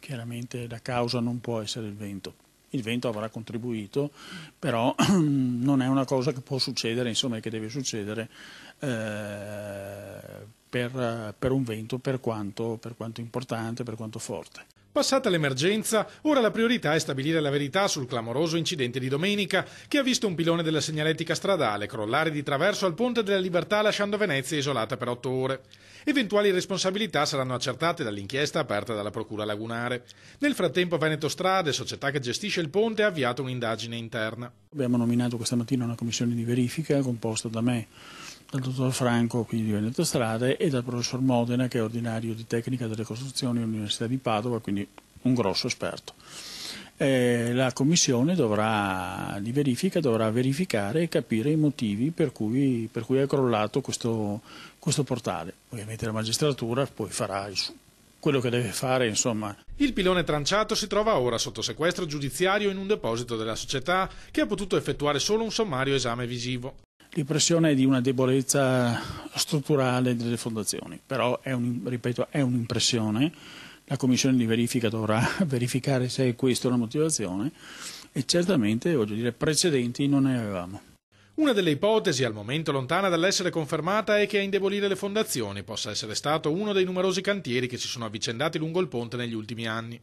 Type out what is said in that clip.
chiaramente la causa non può essere il vento. Il vento avrà contribuito, però non è una cosa che può succedere, insomma, che deve succedere per un vento per quanto importante, per quanto forte. Passata l'emergenza, ora la priorità è stabilire la verità sul clamoroso incidente di domenica che ha visto un pilone della segnaletica stradale crollare di traverso al Ponte della Libertà lasciando Venezia isolata per 8 ore. Eventuali responsabilità saranno accertate dall'inchiesta aperta dalla Procura lagunare. Nel frattempo Veneto Strade, società che gestisce il ponte, ha avviato un'indagine interna. Abbiamo nominato questa mattina una commissione di verifica composta da me, dal dottor Franco, quindi di Veneto Strade, e dal professor Modena, che è ordinario di tecnica delle costruzioni all'Università di Padova, quindi un grosso esperto. La commissione di verifica dovrà verificare e capire i motivi per cui è crollato questo portale. Ovviamente la magistratura poi farà quello che deve fare, insomma. Il pilone tranciato si trova ora sotto sequestro giudiziario in un deposito della società che ha potuto effettuare solo un sommario esame visivo. L'impressione è di una debolezza strutturale delle fondazioni, però ripeto, è un'impressione. La commissione di verifica dovrà verificare se è questa la motivazione e certamente, voglio dire, precedenti non ne avevamo. Una delle ipotesi, al momento lontana dall'essere confermata, è che a indebolire le fondazioni possa essere stato uno dei numerosi cantieri che si sono avvicendati lungo il ponte negli ultimi anni.